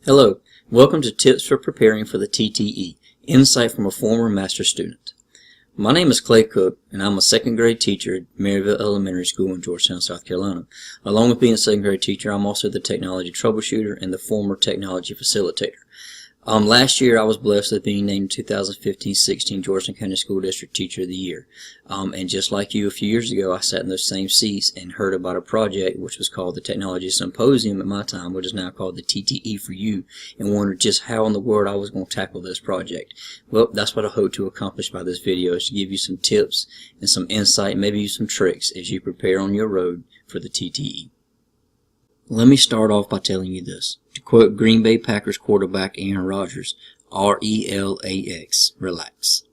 Hello, welcome to Tips for Preparing for the TTE, Insight from a Former Master Student. My name is Clay Cook, and I'm a second grade teacher at Maryville Elementary School in Georgetown, South Carolina. Along with being a second grade teacher, I'm also the technology troubleshooter and the former technology facilitator. Last year I was blessed with being named 2015-16 Georgetown County School District Teacher of the Year. And just like you, a few years ago I sat in those same seats and heard about a project which was called the Technology Symposium at my time, which is now called the TTE for you, and wondered just how in the world I was going to tackle this project. Well, that's what I hope to accomplish by this video, is to give you some tips and some insight, maybe some tricks as you prepare on your road for the TTE. Let me start off by telling you this. To quote Green Bay Packers quarterback Aaron Rodgers, RELAX, relax.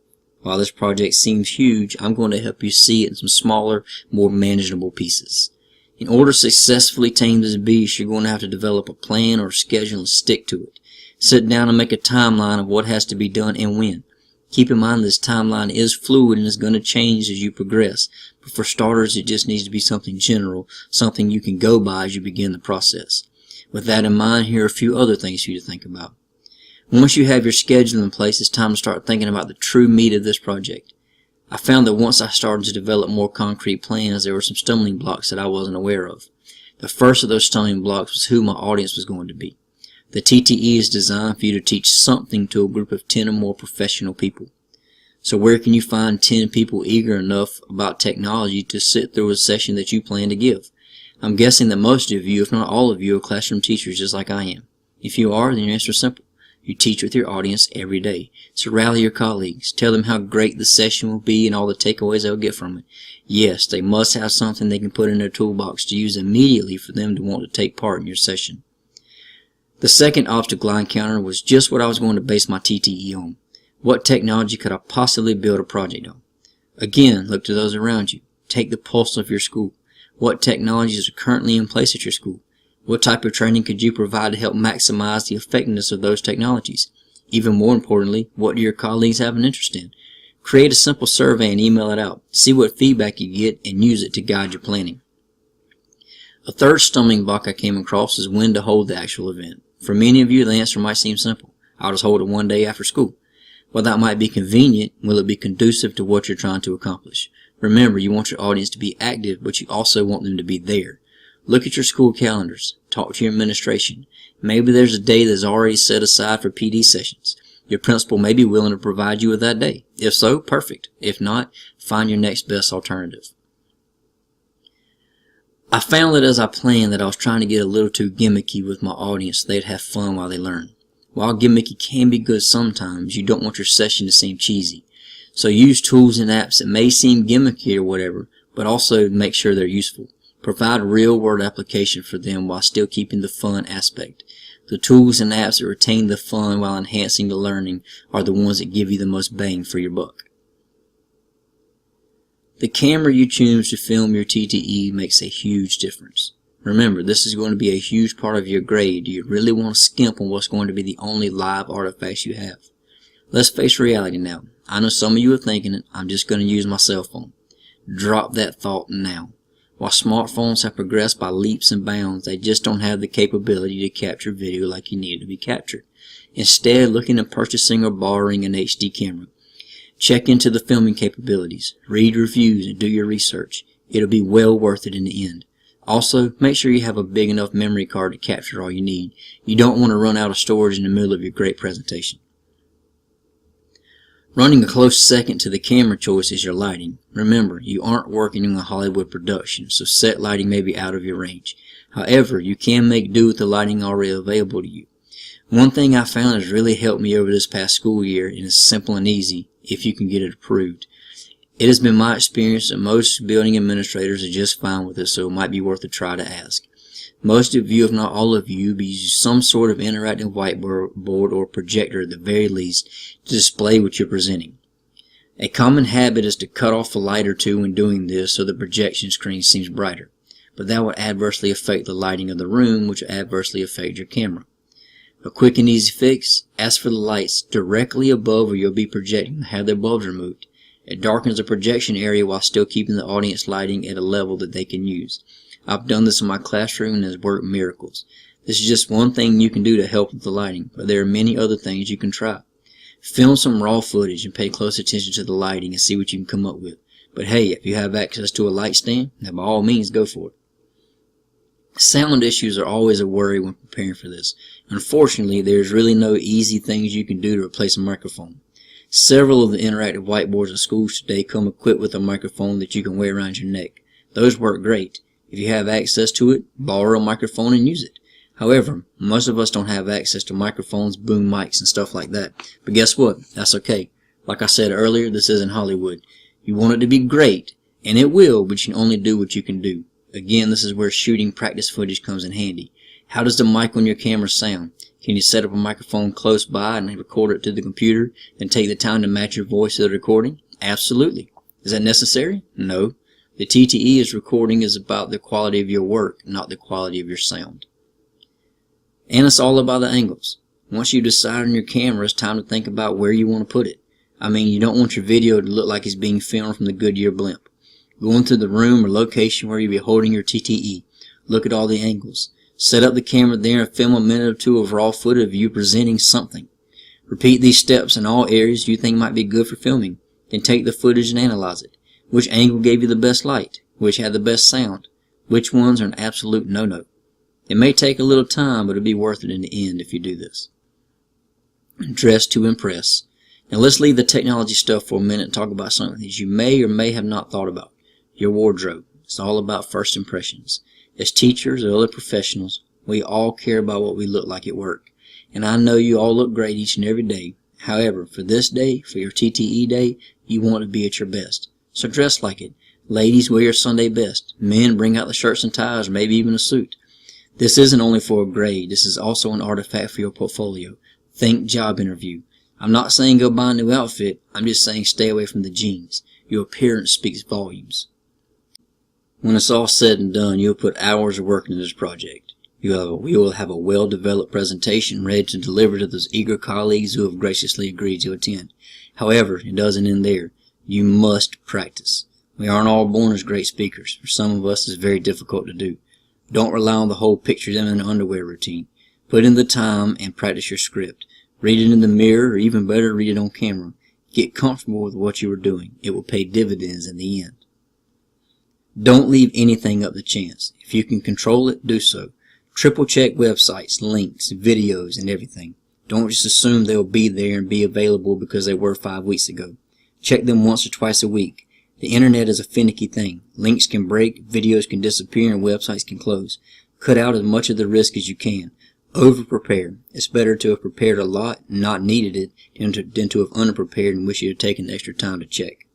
While this project seems huge, I'm going to help you see it in some smaller, more manageable pieces. In order to successfully tame this beast, you're going to have to develop a plan or a schedule and stick to it. Sit down and make a timeline of what has to be done and when. Keep in mind this timeline is fluid and is going to change as you progress, but for starters it just needs to be something general, something you can go by as you begin the process. With that in mind, here are a few other things for you to think about. Once you have your schedule in place, it's time to start thinking about the true meat of this project. I found that once I started to develop more concrete plans, there were some stumbling blocks that I wasn't aware of. The first of those stumbling blocks was who my audience was going to be. The TTE is designed for you to teach something to a group of 10 or more professional people. So where can you find 10 people eager enough about technology to sit through a session that you plan to give? I'm guessing that most of you, if not all of you, are classroom teachers just like I am. If you are, then your answer is simple. You teach with your audience every day. So rally your colleagues. Tell them how great the session will be and all the takeaways they'll get from it. Yes, they must have something they can put in their toolbox to use immediately for them to want to take part in your session. The second obstacle I encountered was just what I was going to base my TTE on. What technology could I possibly build a project on? Again, look to those around you. Take the pulse of your school. What technologies are currently in place at your school? What type of training could you provide to help maximize the effectiveness of those technologies? Even more importantly, what do your colleagues have an interest in? Create a simple survey and email it out. See what feedback you get and use it to guide your planning. A third stumbling block I came across is when to hold the actual event. For many of you, the answer might seem simple. I'll just hold it one day after school. While that might be convenient, will it be conducive to what you're trying to accomplish? Remember, you want your audience to be active, but you also want them to be there. Look at your school calendars. Talk to your administration. Maybe there's a day that's already set aside for PD sessions. Your principal may be willing to provide you with that day. If so, perfect. If not, find your next best alternative. I found that as I planned that I was trying to get a little too gimmicky with my audience so they'd have fun while they learn. While gimmicky can be good sometimes, you don't want your session to seem cheesy. So use tools and apps that may seem gimmicky or whatever, but also make sure they're useful. Provide a real-world application for them while still keeping the fun aspect. The tools and apps that retain the fun while enhancing the learning are the ones that give you the most bang for your buck. The camera you choose to film your TTE makes a huge difference. Remember, this is going to be a huge part of your grade. Do you really want to skimp on what's going to be the only live artifacts you have? Let's face reality now. I know some of you are thinking it. I'm just going to use my cell phone. Drop that thought now. While smartphones have progressed by leaps and bounds, they just don't have the capability to capture video like you need it to be captured. Instead, look into purchasing or borrowing an HD camera. Check into the filming capabilities, read reviews, and do your research. It'll be well worth it in the end. Also, make sure you have a big enough memory card to capture all you need. You don't want to run out of storage in the middle of your great presentation. Running a close second to the camera choice is your lighting. Remember, you aren't working in a Hollywood production, so set lighting may be out of your range. However, you can make do with the lighting already available to you. One thing I found has really helped me over this past school year, and it's simple and easy if you can get it approved. It has been my experience that most building administrators are just fine with this, so it might be worth a try to ask. Most of you, if not all of you, use some sort of interactive whiteboard or projector at the very least to display what you're presenting. A common habit is to cut off a light or two when doing this so the projection screen seems brighter, but that would adversely affect the lighting of the room, which would adversely affect your camera. A quick and easy fix: ask for the lights directly above where you'll be projecting to have their bulbs removed. It darkens the projection area while still keeping the audience lighting at a level that they can use. I've done this in my classroom and it has worked miracles. This is just one thing you can do to help with the lighting, but there are many other things you can try. Film some raw footage and pay close attention to the lighting and see what you can come up with. But hey, if you have access to a light stand, then by all means go for it. Sound issues are always a worry when preparing for this. Unfortunately, there's really no easy things you can do to replace a microphone. Several of the interactive whiteboards in schools today come equipped with a microphone that you can wear around your neck. Those work great. If you have access to it, borrow a microphone and use it. However, most of us don't have access to microphones, boom mics, and stuff like that. But guess what? That's okay. Like I said earlier, this isn't Hollywood. You want it to be great, and it will, but you can only do what you can do. Again, this is where shooting practice footage comes in handy. How does the mic on your camera sound? Can you set up a microphone close by and record it to the computer, then take the time to match your voice to the recording? Absolutely. Is that necessary? No. The TTE is recording is about the quality of your work, not the quality of your sound. And it's all about the angles. Once you decide on your camera, it's time to think about where you want to put it. I mean, you don't want your video to look like it's being filmed from the Goodyear blimp. Go into the room or location where you'll be holding your TTE. Look at all the angles. Set up the camera there and film a minute or two of raw footage of you presenting something. Repeat these steps in all areas you think might be good for filming. Then take the footage and analyze it. Which angle gave you the best light? Which had the best sound? Which ones are an absolute no-no? It may take a little time, but it'll be worth it in the end if you do this. Dress to impress. Now let's leave the technology stuff for a minute and talk about something that you may or may have not thought about. Your wardrobe. It's all about first impressions. As teachers or other professionals, we all care about what we look like at work. And I know you all look great each and every day. However, for this day, for your TTE day, you want to be at your best. So dress like it. Ladies, wear your Sunday best. Men, bring out the shirts and ties, or maybe even a suit. This isn't only for a grade. This is also an artifact for your portfolio. Think job interview. I'm not saying go buy a new outfit. I'm just saying stay away from the jeans. Your appearance speaks volumes. When it's all said and done, you'll put hours of work into this project. You will have a well-developed presentation ready to deliver to those eager colleagues who have graciously agreed to attend. However, it doesn't end there. You must practice. We aren't all born as great speakers. For some of us, it's very difficult to do. Don't rely on the whole picture them in an underwear routine. Put in the time and practice your script. Read it in the mirror, or even better, read it on camera. Get comfortable with what you are doing. It will pay dividends in the end. Don't leave anything up to chance. If you can control it, do so. Triple check websites, links, videos, and everything. Don't just assume they'll be there and be available because they were 5 weeks ago. Check them once or twice a week. The internet is a finicky thing. Links can break, videos can disappear, and websites can close. Cut out as much of the risk as you can. Over-prepare. It's better to have prepared a lot and not needed it than to have underprepared and wish you had taken extra time to check.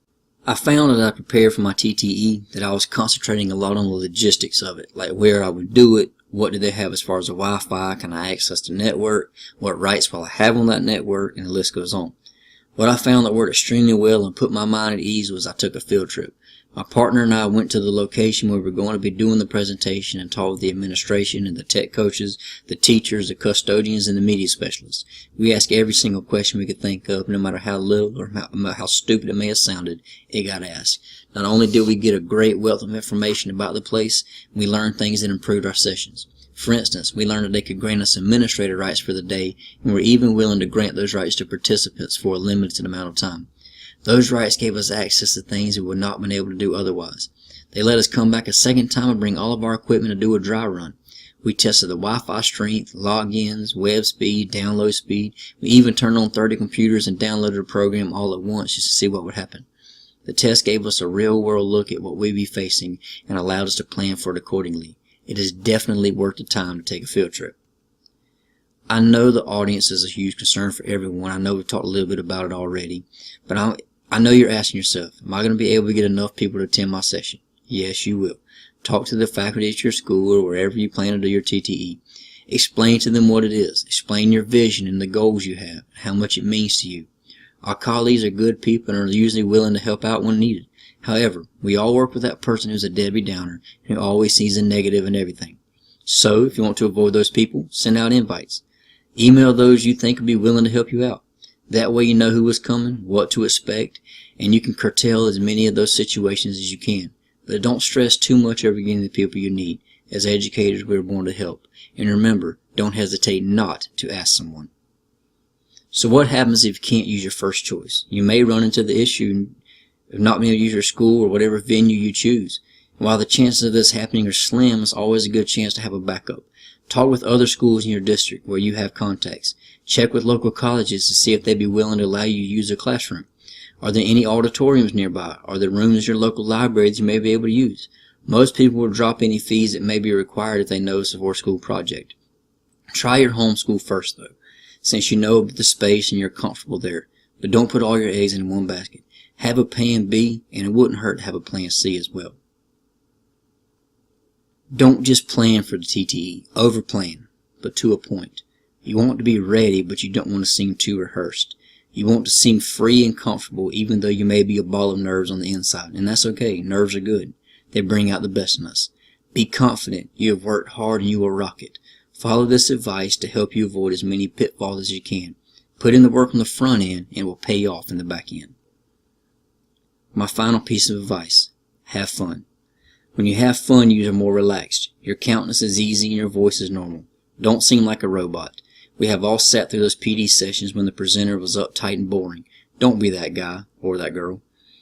I found as I prepared for my TTE that I was concentrating a lot on the logistics of it, like where I would do it, what do they have as far as the Wi-Fi, can I access the network, what rights will I have on that network, and the list goes on. What I found that worked extremely well and put my mind at ease was I took a field trip. My partner and I went to the location where we were going to be doing the presentation and talked with the administration and the tech coaches, the teachers, the custodians, and the media specialists. We asked every single question we could think of, no matter how little or how stupid it may have sounded, it got asked. Not only did we get a great wealth of information about the place, we learned things that improved our sessions. For instance, we learned that they could grant us administrator rights for the day, and were even willing to grant those rights to participants for a limited amount of time. Those rights gave us access to things we would not have been able to do otherwise. They let us come back a second time and bring all of our equipment to do a dry run. We tested the Wi-Fi strength, logins, web speed, download speed. We even turned on 30 computers and downloaded a program all at once just to see what would happen. The test gave us a real-world look at what we'd be facing and allowed us to plan for it accordingly. It is definitely worth the time to take a field trip. I know the audience is a huge concern for everyone. I know we've talked a little bit about it already, but I know you're asking yourself, am I going to be able to get enough people to attend my session? Yes, you will. Talk to the faculty at your school or wherever you plan to do your TTE. Explain to them what it is. Explain your vision and the goals you have, and how much it means to you. Our colleagues are good people and are usually willing to help out when needed. However, we all work with that person who's a Debbie Downer and who always sees the negative in everything. So, if you want to avoid those people, send out invites. Email those you think would be willing to help you out. That way you know who is coming, what to expect, and you can curtail as many of those situations as you can. But don't stress too much over getting the people you need. As educators, we are born to help. And remember, don't hesitate not to ask someone. So what happens if you can't use your first choice? You may run into the issue of not being able to use your school or whatever venue you choose. And while the chances of this happening are slim, it's always a good chance to have a backup. Talk with other schools in your district where you have contacts. Check with local colleges to see if they'd be willing to allow you to use their classroom. Are there any auditoriums nearby? Are there rooms in your local library that you may be able to use? Most people will drop any fees that may be required if they know it's a for-school project. Try your homeschool first, though, since you know the space and you're comfortable there. But don't put all your eggs in one basket. Have a plan B, and it wouldn't hurt to have a plan C as well. Don't just plan for the TTE. Overplan, but to a point. You want to be ready, but you don't want to seem too rehearsed. You want to seem free and comfortable, even though you may be a ball of nerves on the inside. And that's okay. Nerves are good. They bring out the best in us. Be confident. You have worked hard and you will rock it. Follow this advice to help you avoid as many pitfalls as you can. Put in the work on the front end and it will pay off in the back end. My final piece of advice. Have fun. When you have fun, you are more relaxed. Your countenance is easy and your voice is normal. Don't seem like a robot. We have all sat through those PD sessions when the presenter was uptight and boring. Don't be that guy or that girl.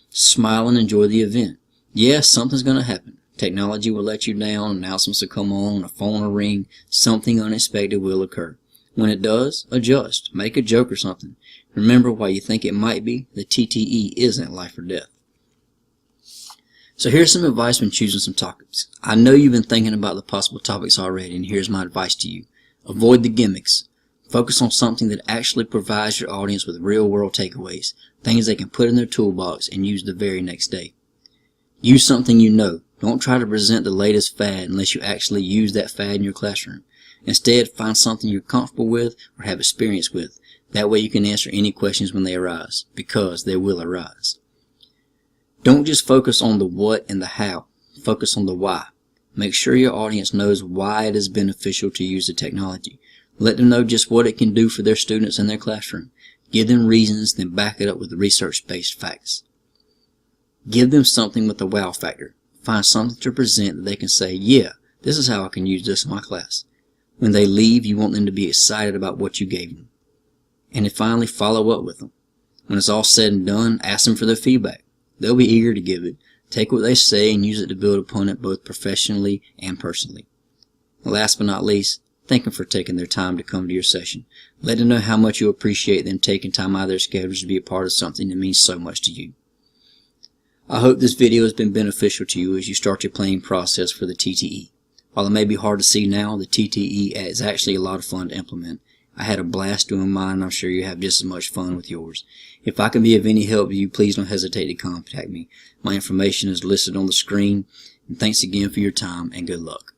Smile and enjoy the event. Yes, something's going to happen. Technology will let you down, announcements will come on, a phone will ring, something unexpected will occur. When it does, adjust, make a joke or something. Remember, while you think it might be, the TTE isn't life or death. So here's some advice when choosing some topics. I know you've been thinking about the possible topics already, and here's my advice to you. Avoid the gimmicks. Focus on something that actually provides your audience with real-world takeaways, things they can put in their toolbox and use the very next day. Use something you know. Don't try to present the latest fad unless you actually use that fad in your classroom. Instead, find something you're comfortable with or have experience with. That way you can answer any questions when they arise, because they will arise. Don't just focus on the what and the how. Focus on the why. Make sure your audience knows why it is beneficial to use the technology. Let them know just what it can do for their students in their classroom. Give them reasons, then back it up with research-based facts. Give them something with a wow factor. Find something to present that they can say, yeah, this is how I can use this in my class. When they leave, you want them to be excited about what you gave them. And then finally, follow up with them. When it's all said and done, ask them for their feedback. They'll be eager to give it. Take what they say and use it to build upon it both professionally and personally. Last but not least, thank them for taking their time to come to your session. Let them know how much you appreciate them taking time out of their schedules to be a part of something that means so much to you. I hope this video has been beneficial to you as you start your planning process for the TTE. While it may be hard to see now, the TTE is actually a lot of fun to implement. I had a blast doing mine, and I'm sure you have just as much fun with yours. If I can be of any help to you, please don't hesitate to contact me. My information is listed on the screen. And thanks again for your time, and good luck.